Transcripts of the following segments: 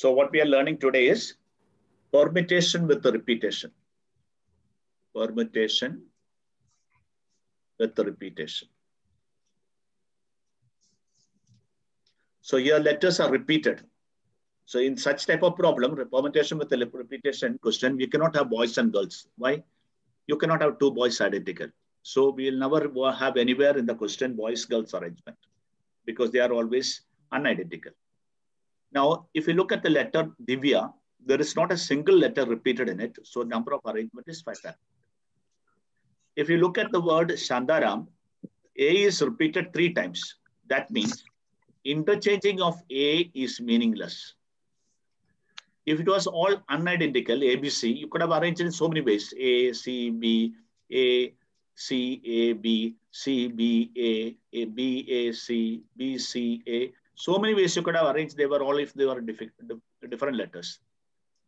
So what we are learning today is permutation with the repetition. Permutation with the repetition. So here letters are repeated. So in such type of problem, permutation with the repetition question, we cannot have boys and girls. Why? You cannot have two boys identical. So we will never have anywhere in the question boys, girls arrangement because they are always unidentical. Now, if you look at the letter Divya, there is not a single letter repeated in it. So number of arrangement is 5 factor. If you look at the word Shandaram, A is repeated 3 times. That means interchanging of A is meaningless. If it was all unidentical, ABC, you could have arranged it in so many ways. A, C, B, A, C, A, B, C, B, A, B, A, C, B, C, A. So many ways you could have arranged. They were all if they were different letters.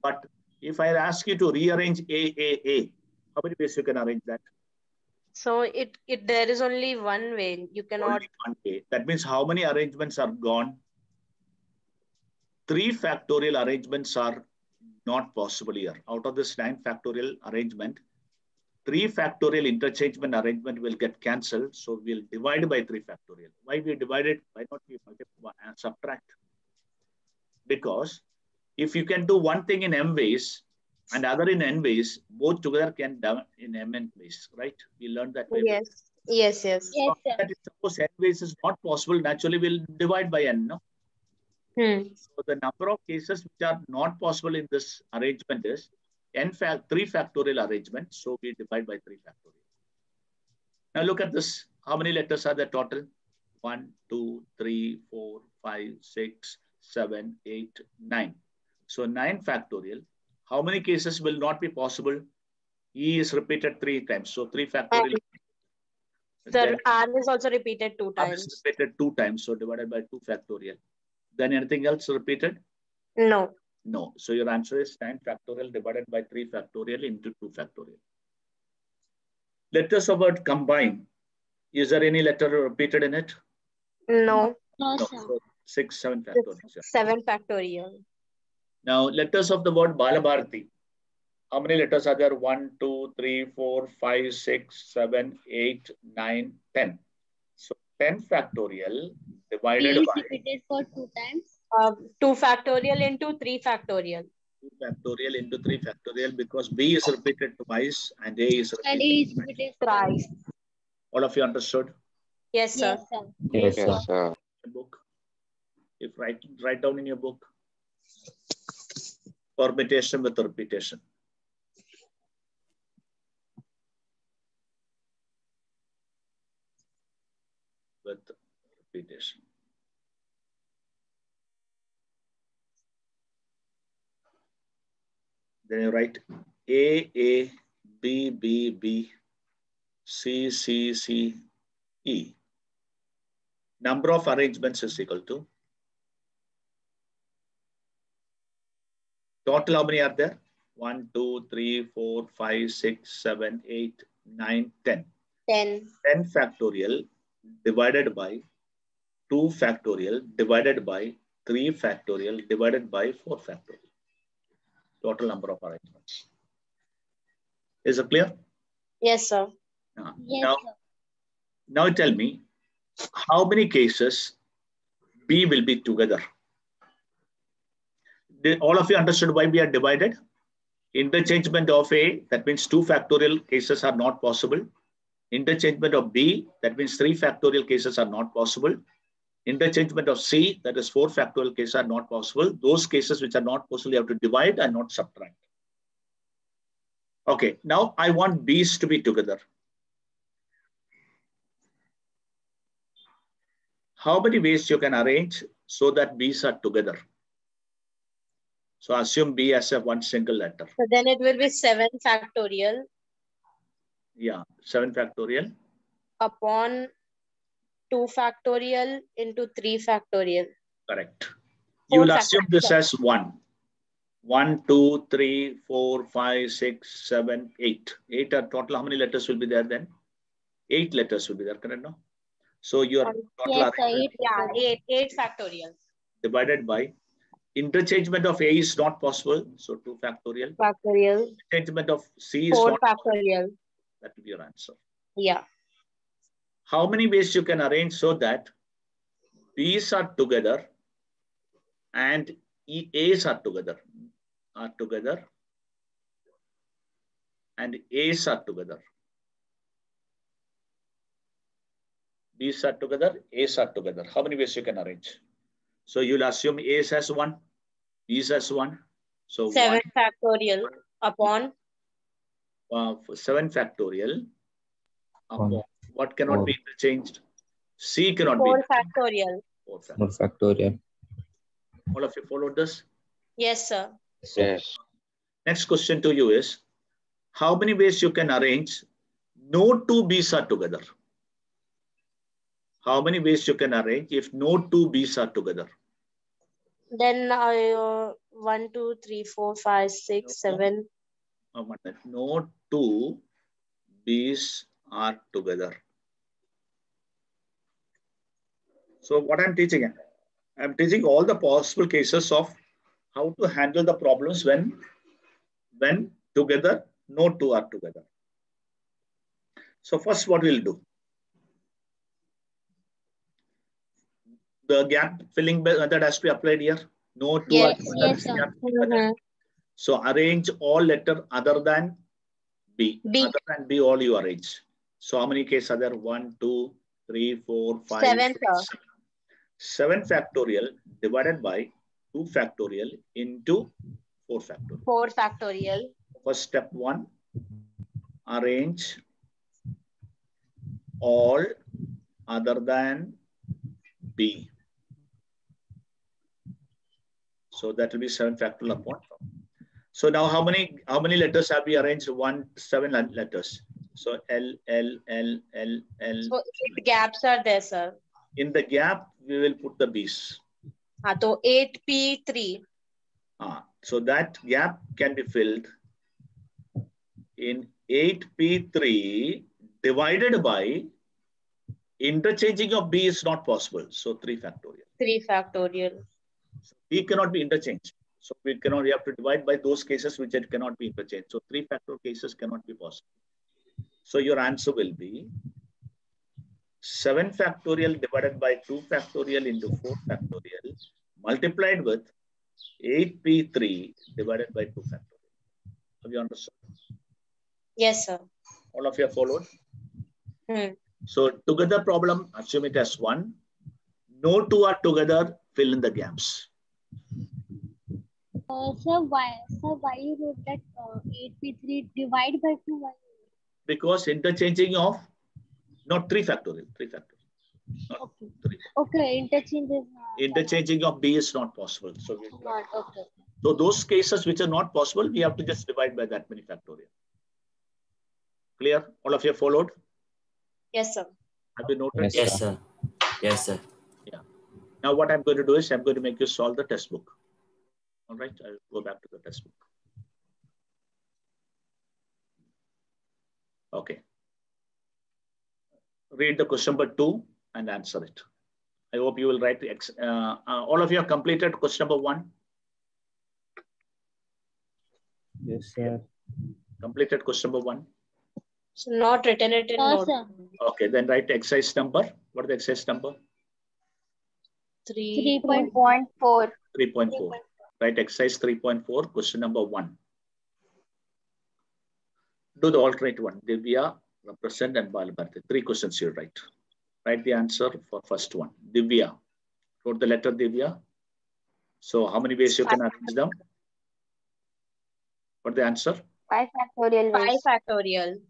But if I ask you to rearrange A, how many ways you can arrange that? So there is only one way. You cannot. Only one way. That means how many arrangements are gone? 3 factorial arrangements are not possible here. Out of this 9 factorial arrangement, 3 factorial interchangement arrangement will get cancelled. So we'll divide by 3 factorial. Why we divide it? Why not we multiply and subtract? Because if you can do one thing in m ways and other in n ways, both together can do in mn ways, right? We learned that. Yes. Yes. Yes. Yes, sir. That is, suppose n ways is not possible, naturally we'll divide by n, no? So the number of cases which are not possible in this arrangement is 3 factorial arrangement. So we divide by 3 factorial. Now look at this. How many letters are there total? 1, 2, 3, 4, 5, 6, 7, 8, 9. So 9 factorial. How many cases will not be possible? E is repeated 3 times. So 3 factorial. Sir, R is also repeated 2 times. R is repeated 2 times. So divided by 2 factorial. Then anything else repeated? No. No. So your answer is 9 factorial divided by 3 factorial into 2 factorial. Letters of word combine. Is there any letter repeated in it? No. No, No. sir. So 6, 7 factorial. 7 factorial. Now letters of the word Balabharati. How many letters are there? 1, 2, 3, 4, 5, 6, 7, 8, 9, 10. So 10 factorial divided P is by repeated for 2 times. 2 factorial into 3 factorial. 2 factorial into 3 factorial because B is repeated twice and A is repeated, And A is repeated Thrice. All of you understood? Yes, sir. Yes, sir. Yes, sir. Book. If write down in your book. Permutation with repetition. With repetition. Then you write A, B, C, E. Number of arrangements is equal to total. How many are there? 1, 2, 3, 4, 5, 6, 7, 8, 9, 10. 10. 10 factorial divided by 2 factorial divided by 3 factorial divided by 4 factorial. Total number of arrangements. Is it clear? Yes, sir. Yes, sir. Now tell me, how many cases B will be together? Did all of you understood why we are divided? Interchangement of A, that means 2 factorial cases are not possible. Interchangement of B, that means 3 factorial cases are not possible. Interchangement of C, that is 4 factorial cases are not possible. Those cases which are not possible, you have to divide and not subtract. Okay, now I want B's to be together. How many ways you can arrange so that B's are together? So assume B as a one single letter. So then it will be 7 factorial. Yeah, 7 factorial. Upon 2 factorial into 3 factorial. Correct. You will assume this factorial. as 1. 1, 2, 3, 4, 5, 6, 7, 8. 8 are total. How many letters will be there then? 8 letters will be there, correct? No? So your total Yes, sir. arrangement 8 factorial. divided by Interchangement of A is not possible. So 2 factorial. Factorial. Interchangement of C is 4 not factorial. possible. That will be your answer. Yeah. How many ways you can arrange so that B's are together and A's are together? And A's are together. B's are together, A's are together. How many ways you can arrange? So you'll assume A's has 1, B's has 1. So 7 factorial upon 7 factorial upon what cannot be interchanged? C cannot 4 be factorial. 4 factorial. All of you followed this? Yes, sir. Yes. Next question to you is, how many ways you can arrange no 2 B's are together? How many ways you can arrange if no 2 B's are together? Then 1, 2, 3, 4, 5, 6, 7. No 2 B's are together. So what I'm teaching? I'm teaching all the possible cases of how to handle the problems when together, no 2 are together. So first what we'll do? The gap filling method has to be applied here. No 2 Yes. are together. Yes, sir. So arrange all letter other than B. B. Other than B, all you arrange. So how many cases are there? 1, 2, 3, 4, 5, 7, 6, sir. 7 factorial divided by 2 factorial into 4 factorial. 4 factorial. First step 1, arrange all other than B. So that will be 7 factorial upon 4. So now how many letters have we arranged? 7 letters. So L, L, L, L, L. So 8 gaps are there, sir. In the gap, we will put the B's. So 8P3. So that gap can be filled in 8P3 divided by interchanging of B is not possible. So 3 factorial. 3 factorial. So B cannot be interchanged. So we have to divide by those cases which it cannot be interchanged. So 3 factorial cases cannot be possible. So your answer will be 7 factorial divided by 2 factorial into 4 factorial multiplied with 8P3 divided by 2 factorial. Have you understood? Yes, sir. All of you have followed? Hmm. So together problem, assume it as 1. No 2 are together, fill in the gaps. Sir, why you wrote that 8P3 divide by 2? Why? Because interchanging of, not 3 factorial, 3 factorial. Not Okay. 3. Okay, interchange is not. Interchanging of B is not possible. So, Not okay. so those cases which are not possible, we have to just divide by that many factorial. Clear? All of you have followed? Yes, sir. Have you noted? Yes, Yes, sir. Yes, sir. Yeah. Now what I'm going to do is I'm going to make you solve the test book. All right, I'll go back to the test book. Okay. Read the question number 2 and answer it. I hope you will write the all of you have completed question number 1. Yes, sir. Completed question number 1. So not written it in No, note. sir. Okay, then write the exercise number. What is the exercise number? 3.4. 3.4. Write exercise 3.4, question number 1. Do the alternate one. Divya, represent, and Balbharti. 3 questions you write. Write the answer for first one. Divya. Wrote the letter Divya. So how many ways you can arrange them? What the answer? 5 factorial. 5 factorial.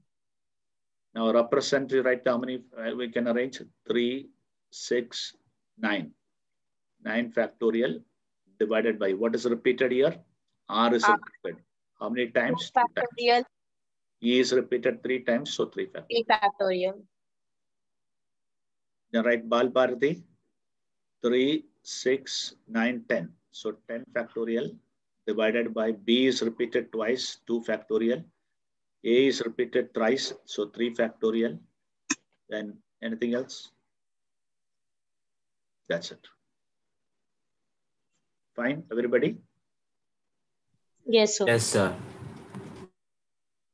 Now represent, you write how many we can arrange? 3, 6, 9. 9 factorial divided by what is repeated here? R is repeated. How many times? 2 2 times. factorial. E is repeated 3 times, so 3 factorial. 3 factorial. Then write Balbharti. 3, 6, 9, 10. So 10 factorial divided by B is repeated twice, 2 factorial. A is repeated thrice, so 3 factorial. Then anything else? That's it. Fine, everybody? Yes, sir. Yes, sir.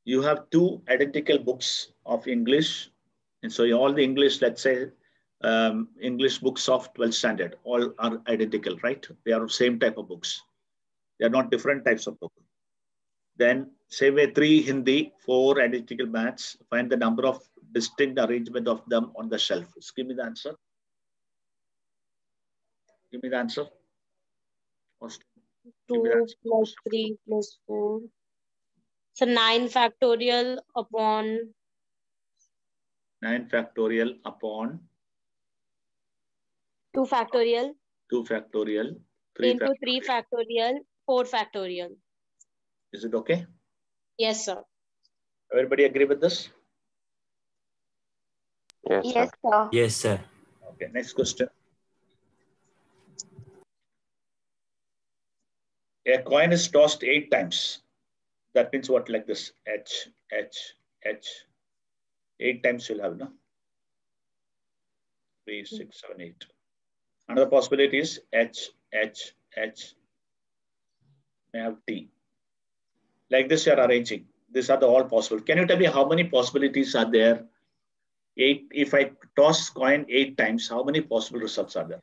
You have two identical books of English. And so all the English, let's say, English books of 12th standard, all are identical, right? They are same type of books. They are not different types of books. Then same way, 3 Hindi, 4 identical maths. Find the number of distinct arrangement of them on the shelf. Just give me the answer. Give me the answer. 2 plus 3 plus 4. So 9 factorial upon 9 factorial upon 2 factorial 2 factorial, 3 into 3 factorial. factorial, 4 factorial. Is it okay? Yes, sir. Everybody agree with this? Yes, sir. Yes, sir. Okay, next question. A coin is tossed 8 times. That means what? Like this, H, H, H. 8 times you'll have, no? 3, 6, 7, 8. Another possibility is H, H, H. May have T. Like this you are arranging. These are the all possible. Can you tell me how many possibilities are there? 8. If I toss coin 8 times, how many possible results are there?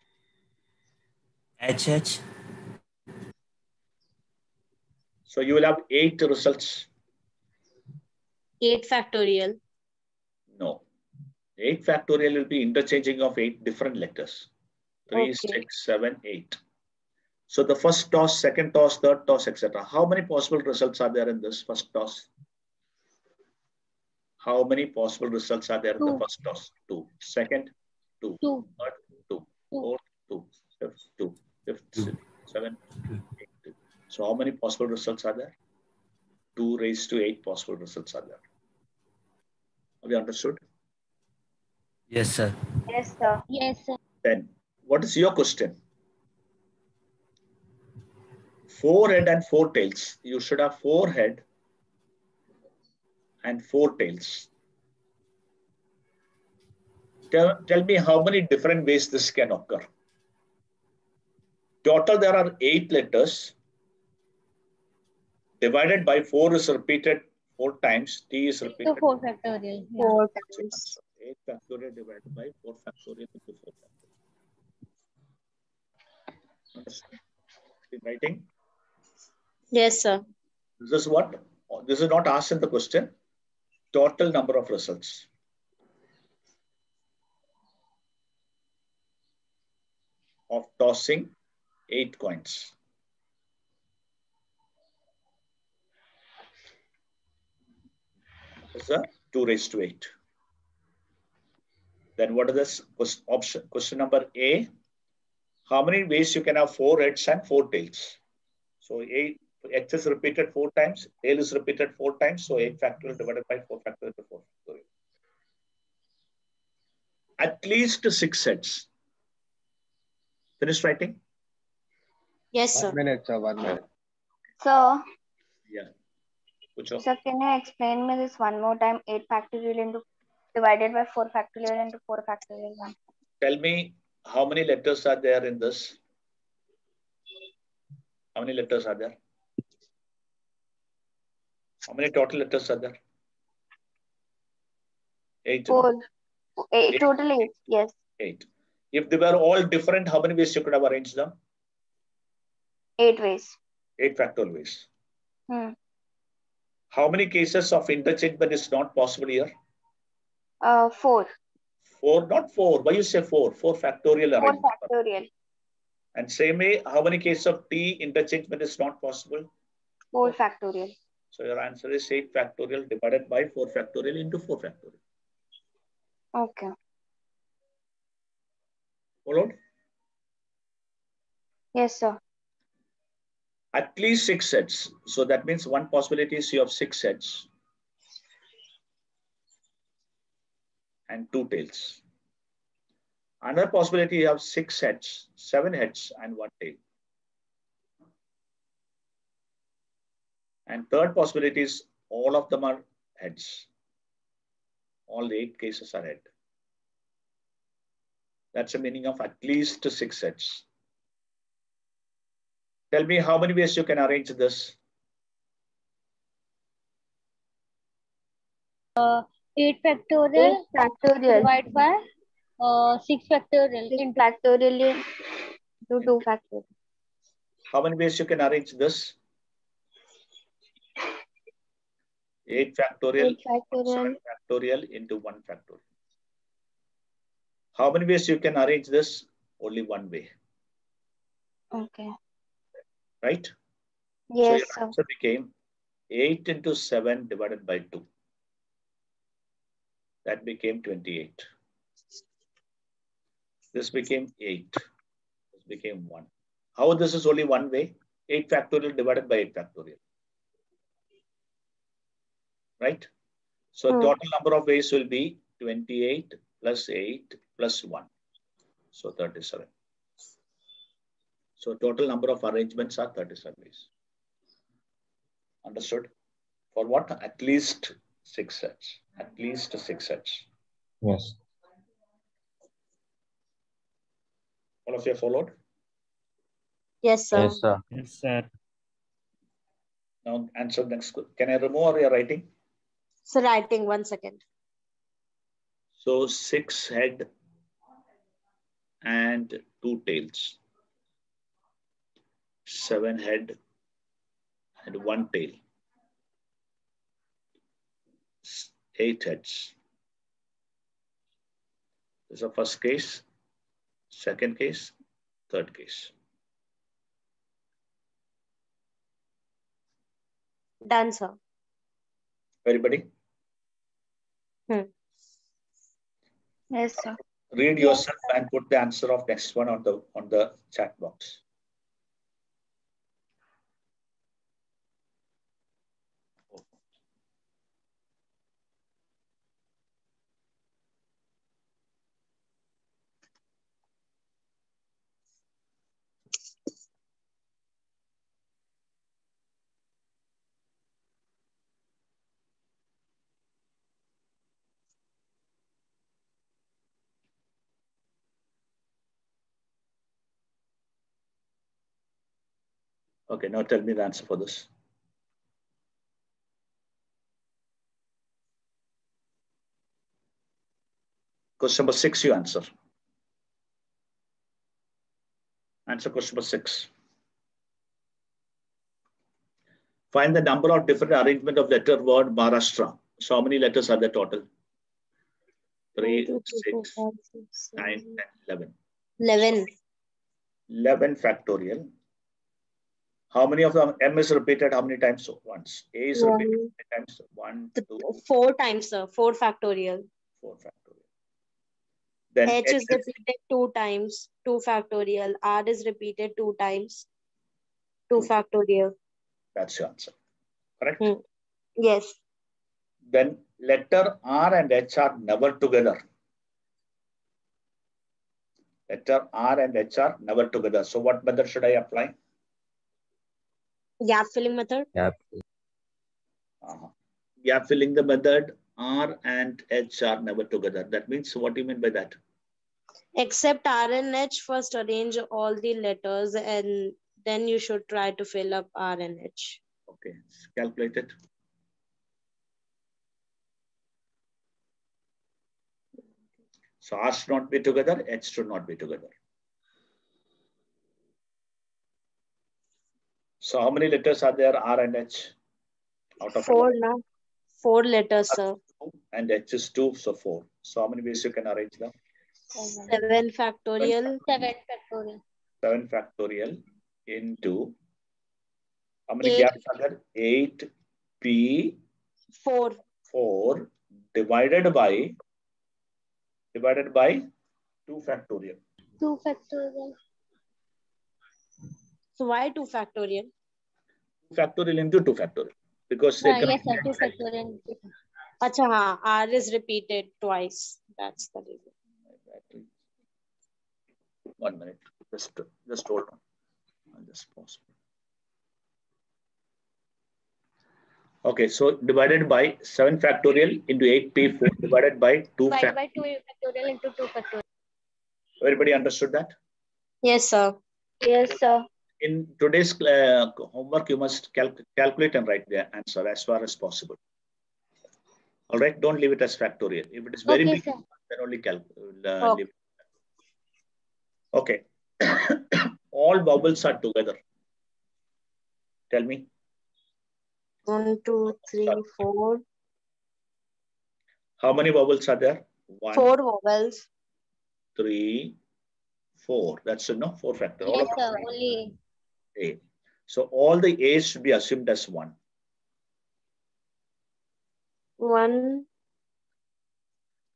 HH. So you will have 8 results. 8 factorial. No. 8 factorial will be interchanging of 8 different letters. 3, Okay. 6, 7, 8. So the first toss, second toss, third toss, etc. How many possible results are there in this first toss? How many possible results are there in the 2. first toss? 2. Second, 2. 2. Third, 2. 2. Fourth, 2. Fifth, 2. Fifth, 2. 7, 8, 2. So how many possible results are there? 2 raised to 8 possible results are there. Have you understood? Yes, sir. Yes, sir. Yes, sir. Then, what is your question? 4 head and 4 tails. You should have 4 head and 4 tails. Tell me how many different ways this can occur. Total, there are 8 letters. Divided by 4 is repeated 4 times. T is repeated. To 4 factorial. Yeah. 4 times. 8 factorial divided by 4 factorial into 4 factorial. Understand? In writing? Yes, sir. This is what? This is not asked in the question. Total number of results. Of tossing 8 coins. Is a 2 raised to 8. Then what is this option? Question number A. How many ways you can have 4 heads and 4 tails? So 8 X is repeated 4 times, tail is repeated 4 times, so 8 factorial divided by 4 factorial to 4 factorial. At least 6 heads. Finished writing? Yes, sir. 1 minute, sir. 1 minute. So, Yeah. Pucho. sir, can you explain me this one more time? 8 factorial into divided by 4 factorial into 4 factorial. Tell me how many letters are there in this? How many letters are there? How many total letters are there? 8. 4. No? 8. Total 8. Yes. 8. If they were all different, how many ways you could have arranged them? 8 ways. 8 factorial ways. Hmm. How many cases of interchangeable is not possible here? 4. 4, not 4. Why you say 4? 4 factorial 4 arrangement. factorial. And same way, how many cases of T interchangeable is not possible? 4 factorial. So your answer is 8 factorial divided by 4 factorial into 4 factorial. Okay. Followed? Yes, sir. At least 6 sets. So that means one possibility is you have 6 sets and 2 tails. Another possibility you have 6 heads, 7 heads and 1 tail. And third possibility is all of them are heads. All 8 cases are head. That's the meaning of at least 6 heads. Tell me how many ways you can arrange this. 8 factorial 8 factorial. divided by 6 factorial 6 into factorial into 2 factorial. How many ways you can arrange this? 8 factorial, 8 factorial. 7 factorial into 1 factorial. How many ways you can arrange this? Only one way. Okay. Right? Yes, so your sir. answer became 8 into 7 divided by 2. That became 28. This became 8. This became 1. How this is only one way? 8 factorial divided by 8 factorial. Right? So total number of ways will be 28 plus 8 plus 1. So 37. So total number of arrangements are 37 ways. Understood? For what? At least 6 sets. At least 6 sets. Yes. All of you followed? Yes, sir. Yes, sir. Yes, sir. Now answer next. Can I remove or you're writing? So writing, 1 second. So 6 head and 2 tails. 7 head and 1 tail. 8 heads. This is the first case, second case, third case. Done, sir. Everybody? Yes, sir. Read yourself and put the answer of next one on the chat box. Okay, now tell me the answer for this. Question number 6, you answer. Answer question number 6. Find the number of different arrangement of letter word Maharashtra. So how many letters are there total? 3, 6, 9, 10, 11. 11. 11 factorial. How many of them? M is repeated how many times? So once. A is repeated how many times? 1, 2, 4 times, sir. 4 factorial. 4 factorial. Then H is repeated 2 times. 2 factorial. R is repeated 2 times. 2 factorial. That's your answer. Correct? Yes. Then letter R and H are never together. Letter R and H are never together. So what method should I apply? Gap filling method. Gap. Gap filling the method. R and H are never together. That means, what do you mean by that? Except R and H, first arrange all the letters and then you should try to fill up R and H. Okay, calculate it. So R should not be together, H should not be together. So how many letters are there, R and H? Out of 4 now. 4 letters, sir. And H is 2, so 4. So how many ways you can arrange them? 7 factorial. 7 factorial. 7 factorial into, how many 8. gaps are there? 8 P 4. divided by 2 factorial. 2 factorial. So why 2 factorial? 2 factorial into 2 factorial. Because they Yes, sir. 2 factorial. Acha, haan, R is repeated twice. That's the reason. 1 minute. Just hold on. I'll just pause. Okay, so divided by 7 factorial into 8p4 divided by 2 Divided factorial. by 2 factorial into 2 factorial. Everybody understood that? Yes, sir. Yes, sir. In today's homework, you must calculate and write the answer as far as possible. All right, don't leave it as factorial. If it is very Okay, big, sir. then only Okay. leave it. Okay. All vowels are together. Tell me. 1, 2, 3, 4. How many vowels are there? 1, 4 vowels. 3, 4. That's enough. 4 factor. All Yes, of sir. Only A. So all the A's should be assumed as 1. 1.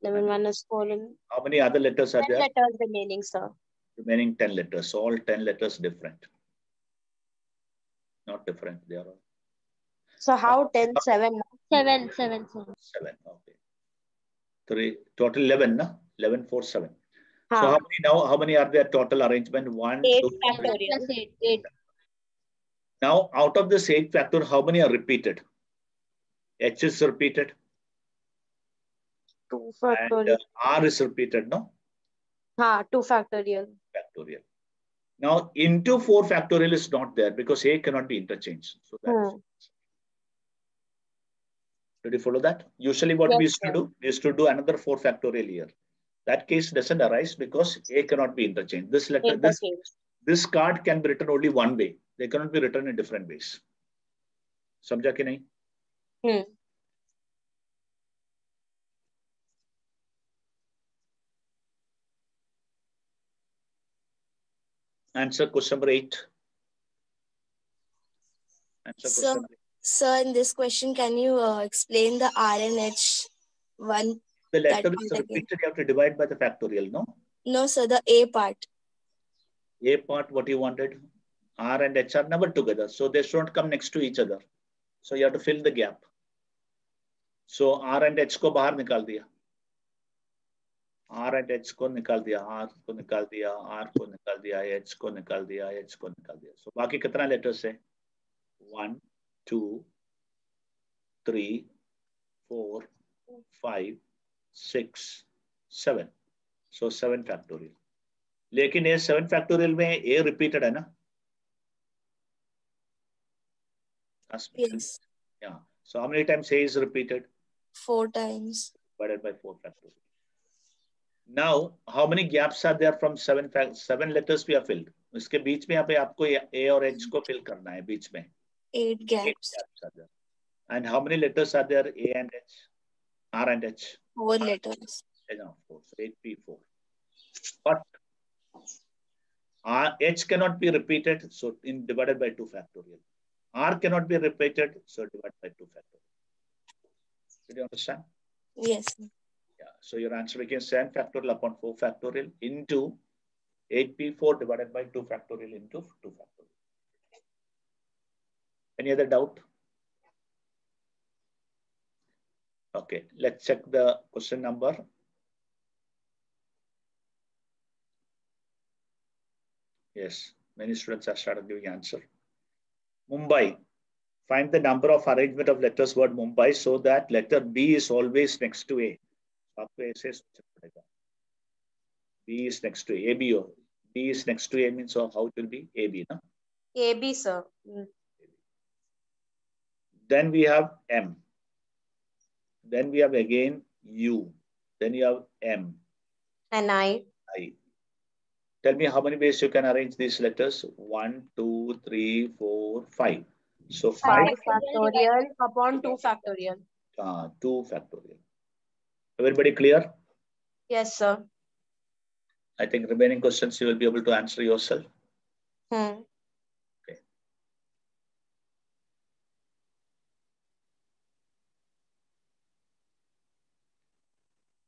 1 is falling. How many other letters are 10 there? letters remaining, sir. Remaining 10 letters. So all 10 letters different. Not different. They are all So how 10, 7? 7. 7. Okay. 3. Total 11. No? 11, 4, 7. So Huh. how many are there total arrangement? 1, 8 2, 3. factorial. plus 8. 8. Now out of this 8 factor, how many are repeated? H is repeated. 2 And factorial. R is repeated, no? 2 factorial. Factorial. Now into 4 factorial is not there because A cannot be interchanged. So that's did you follow that? Usually what we used to do is to do another 4 factorial here. That case doesn't arise because A cannot be interchanged. This letter, this card can be written only one way. They cannot be written in different ways. समझा कि नहीं? Answer question number 8. Answer question number 8. Sir, in this question, can you explain the R and H one? The letter is repeated, you have to divide by the factorial, no? No, sir, the A part. A part, what you wanted? R and H are never together. So they shouldn't come next to each other. So you have to fill the gap. So R and H को बाहर निकाल दिया. R and H को निकाल दिया. R को निकाल दिया. R को निकाल दिया. H को निकाल दिया. H को निकाल दिया. So बाकी कितना letters है? 1, 2, 3, 4, 5, 6, 7. So 7 factorial. लेकिन ये 7 factorial में A repeated है ना? Yes. Yeah. So how many times A is repeated? 4 times. Divided by 4 factorial. Now, how many gaps are there from 7 letters we have filled? इसके बीच में यहाँ पे आपको A और H को fill करना है बीच में. 8 gaps. 8 gaps are there. And how many letters are there? A and H, R and H. 4 letters. Of course, 8P4. But H cannot be repeated, so divided by 2 factorial. R cannot be repeated, so divided by 2 factorial. Did you understand? Yes. Yeah. So your answer became 7 factorial upon 4 factorial into 8P4 divided by 2 factorial into 2 factorial. Any other doubt? Okay, let's check the question number. Yes, many students have started giving answer. Mumbai. Find the number of arrangement of letters word Mumbai so that letter B is always next to A. B is next to A. B is next to A means so how it will be? AB, no? AB, sir. Then we have M. Then we have again U. Then you have M. And I. Tell me how many ways you can arrange these letters? 1, 2, 3, 4, 5. So 5 factorial upon 2 factorial. 2 factorial. Everybody clear? Yes, sir. I think remaining questions you will be able to answer yourself. Okay.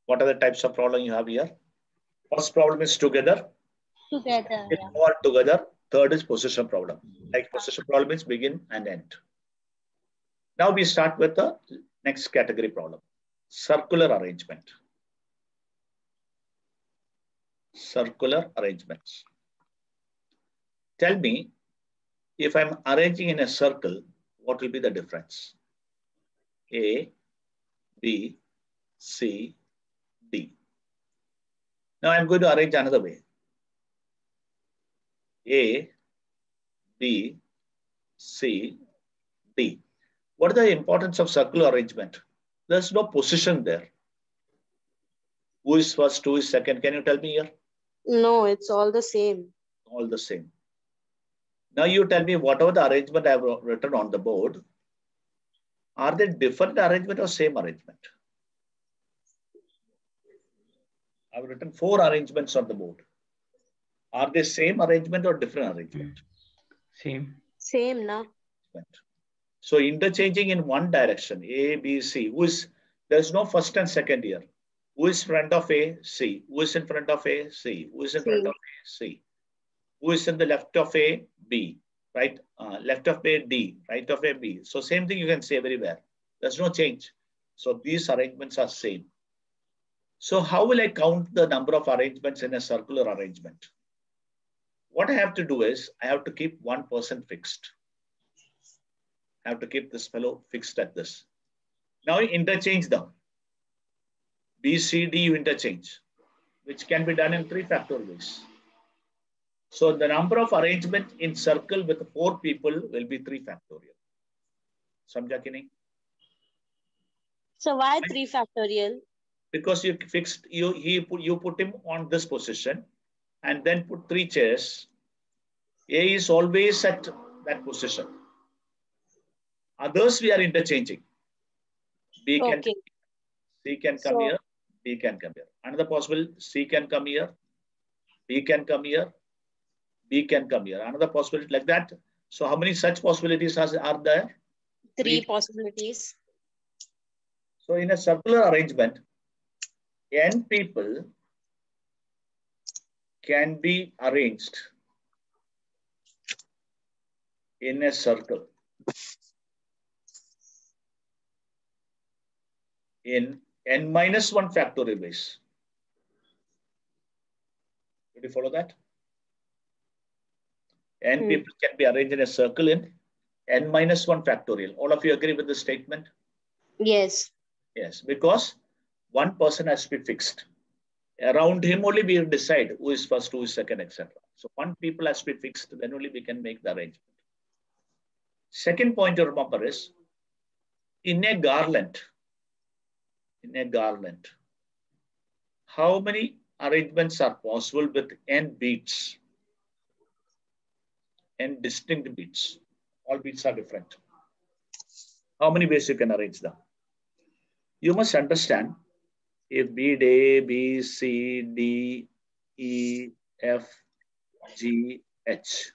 What are the types of problem you have here? First problem is together. Together. It's all together. Third is possession problem. Like possession problem is begin and end. Now we start with the next category problem. Circular arrangement. Circular arrangements. Tell me, if I'm arranging in a circle, what will be the difference? A, B, C, D. Now I'm going to arrange another way. A, B, C, D. What is the importance of circular arrangement? There's no position there. Who is first, who is second? Can you tell me here? No, it's all the same. All the same. Now you tell me whatever the arrangement I have written on the board, are they different arrangement or same arrangement? I've written 4 arrangements on the board. Are they same arrangement or different arrangement? Same. Same, na? So interchanging in one direction, A, B, C. There's no first and second here. Who is front of A? C. Who is in front of A? C. Who is in front of A? C. Who is in the left of A? B. Right? Left of A? D. Right of A? B. So same thing you can say everywhere. There's no change. So these arrangements are same. So how will I count the number of arrangements in a circular arrangement? What I have to do is I have to keep one person fixed. I have to keep this fellow fixed at this. Now you interchange them. B, C, D you interchange, which can be done in 3 factorial ways. So the number of arrangement in circle with 4 people will be 3 factorial. Samjha ki nahi? So why 3 factorial? Because you fixed, you put him on this position and then put 3 chairs. A is always at that position. Others we are interchanging. B can, C can come here, D can come here. Another possible, C can come here, B can come here, B can come here. Another possibility like that. So how many such possibilities are there? 3 possibilities. So in a circular arrangement, n people can be arranged in a circle in n-1 factorial ways. Did you follow that? N people can be arranged in a circle in n-1 factorial. All of you agree with this statement? Yes. Yes, because one person has to be fixed. Around him only we decide who is first, who is second, etc. So one people has to be fixed, then only we can make the arrangement. Second point to remember is, in a garland, how many arrangements are possible with n beats? N distinct beats. All beats are different. How many ways you can arrange them? You must understand, if beat A, B, C, D, E, F, G, H.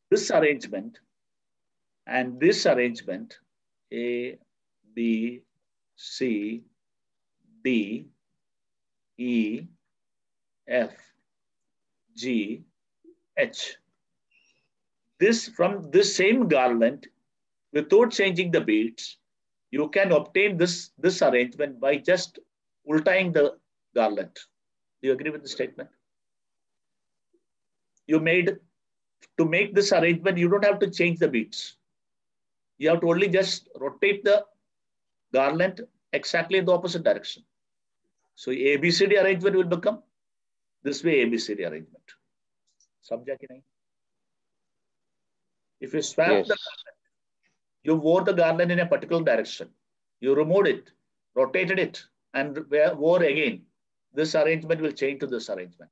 This arrangement and this arrangement, A, B, C, D, E, F, G, H. This from this same garland, without changing the beats, you can obtain this arrangement by just ultying the garland. Do you agree with the statement? To make this arrangement, you don't have to change the beats. You have to only just rotate the garland exactly in the opposite direction. So ABCD arrangement will become this way ABCD arrangement. Samjha ki nahi? If you swap the garland, you wore the garland in a particular direction. You removed it, rotated it, and wore again. This arrangement will change to this arrangement.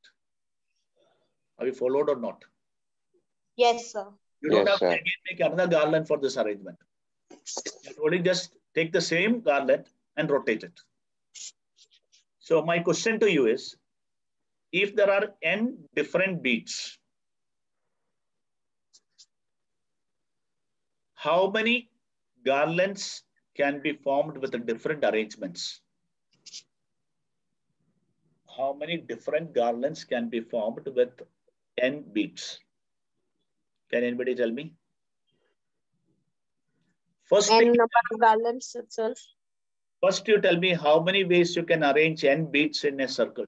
Are you followed or not? Yes, sir. You don't have to again make another garland for this arrangement. You only just take the same garland and rotate it. So my question to you is, if there are n different beats, how many garlands can be formed with the different arrangements? How many different garlands can be formed with n beats? Can anybody tell me? First, N number of garlands itself. First, you tell me how many ways you can arrange n beats in a circle.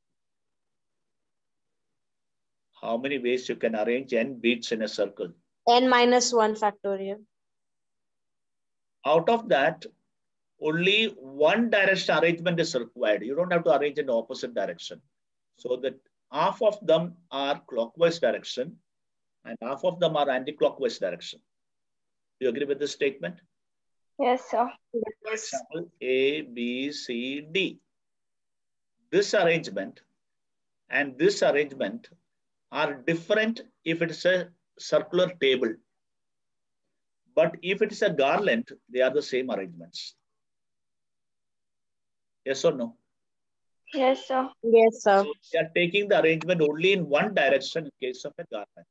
How many ways you can arrange n beats in a circle? N-1 factorial. Out of that, only one direction arrangement is required. You don't have to arrange in the opposite direction. So that half of them are clockwise direction and half of them are anti-clockwise direction. Do you agree with this statement? Yes, sir. For example, A, B, C, D. This arrangement and this arrangement are different if it's a circular table. But if it is a garland, they are the same arrangements. Yes or no? Yes, sir. Yes, sir. So we are taking the arrangement only in one direction in case of a garland.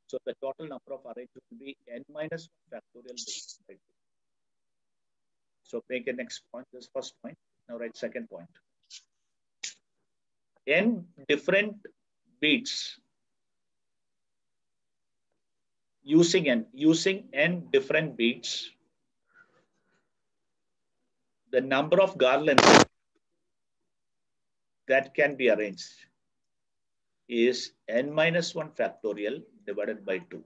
So the total number of arrangements will be n minus 1 factorial divided by 2. So make a next point, this first point. Now write second point. N different beats using n different beats, the number of garlands that can be arranged is n minus 1 factorial divided by 2.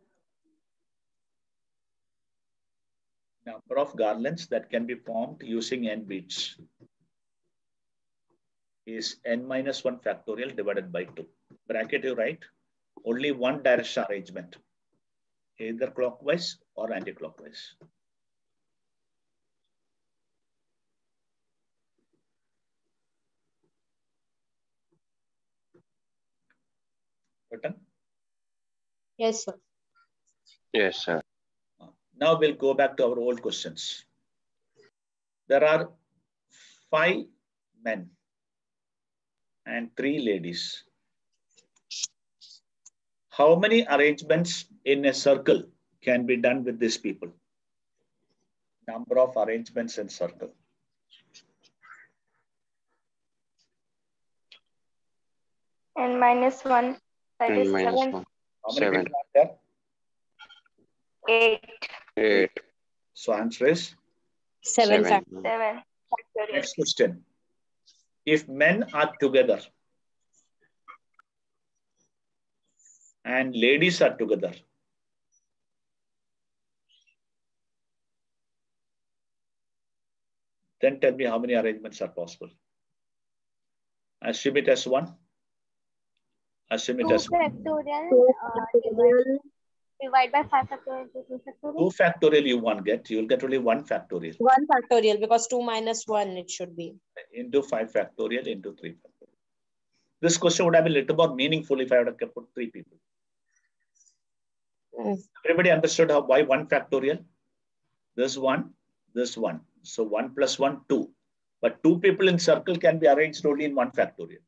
Number of garlands that can be formed using n beats is n minus 1 factorial divided by 2. Bracket you write, only one direction arrangement, either clockwise or anti-clockwise. Written? Yes, sir. Yes, sir. Now we'll go back to our old questions. There are 5 men and 3 ladies. How many arrangements in a circle can be done with these people? Number of arrangements in circle. N minus 1. That is N minus 7. 1. How many 7. people are there? 8. 8. So answer is 7 7. 7. Factorial. next question. If men are together and ladies are together, then tell me how many arrangements are possible. Assume it as 1. Assume it 2 as 1. factorial divide by 5 factorial into 2 factorial. 2 factorial you won't get. You will get only 1 factorial. 1 factorial because 2 minus 1 it should be. Into 5 factorial into 3 factorial. This question would have been a little more meaningful if I would have put 3 people. Everybody understood why 1 factorial? This 1, this 1. So 1 plus 1, 2. But 2 people in circle can be arranged only in 1 factorial.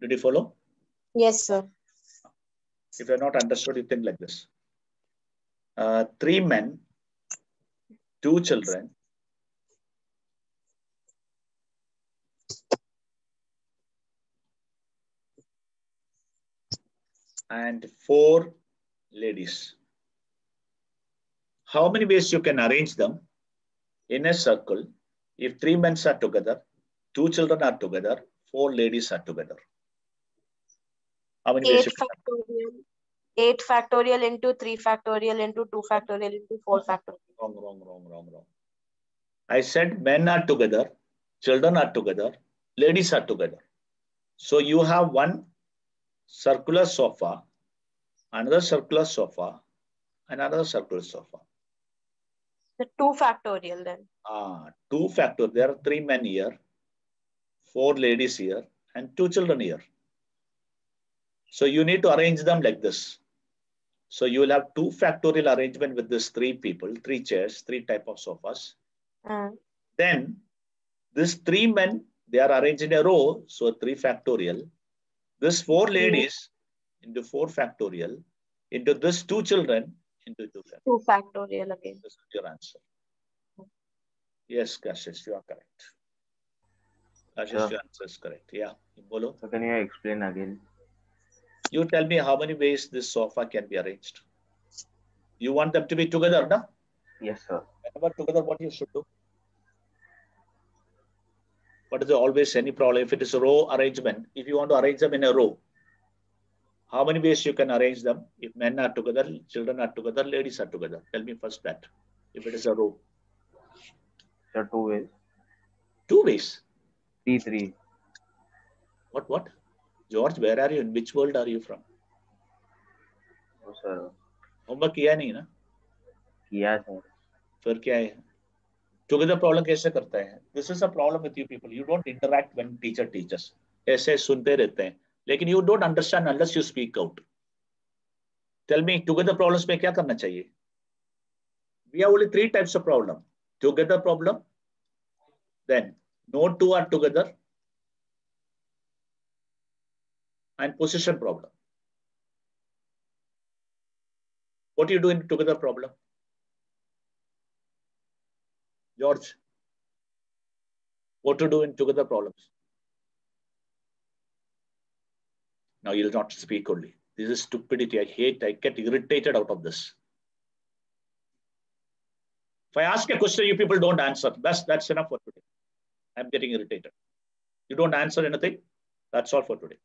Did you follow? Yes, sir. If you are not understood, you think like this. 3 men, 2 children, and 4 ladies. How many ways you can arrange them in a circle if 3 men are together, 2 children are together, 4 ladies are together? How many ways 8 you can factorial. 8 factorial into 3 factorial into 2 factorial into 4 factorial. Wrong. I said men are together, children are together, ladies are together. So you have one circular sofa, another circular sofa, another circular sofa. The 2 factorial then. 2 factorial. There are 3 men here, 4 ladies here, and 2 children here. So you need to arrange them like this. So you will have 2 factorial arrangement with this 3 people, 3 chairs, 3 type of sofas. Then this 3 men, they are arranged in a row. So 3 factorial. This 4 ladies into 4 factorial, into this 2 children into 2 factorial. 2 factorial again. This is your answer. Yes, Kashish, you are correct. Kashish, your answer is correct. Yeah. Bolo. So can you explain again? You tell me how many ways this sofa can be arranged. You want them to be together, no? Yes, sir. Whenever together, what you should do? What is there always any problem? If it is a row arrangement, if you want to arrange them in a row, how many ways you can arrange them? If men are together, children are together, ladies are together. Tell me first that. If it is a row. Sir, 2 ways. 2 ways. 3. What? George, where are you? In which world are you from? Oh, sir. Homework किया नहीं ना? किया sir. फिर क्या है? Together problem कैसे करता है? This is a problem with you people. You don't interact when teacher teaches. ऐसे सुनते रहते हैं, लेकिन you don't understand unless you speak out. Tell me, together problems में क्या करना चाहिए? We have only 3 types of problem. Together problem, then no two are together, and position problem. What do you do in together problem? George, what to do in together problems? Now you'll not speak only. This is stupidity. I get irritated out of this. If I ask a question, you people don't answer. That's enough for today. I'm getting irritated. You don't answer anything. That's all for today.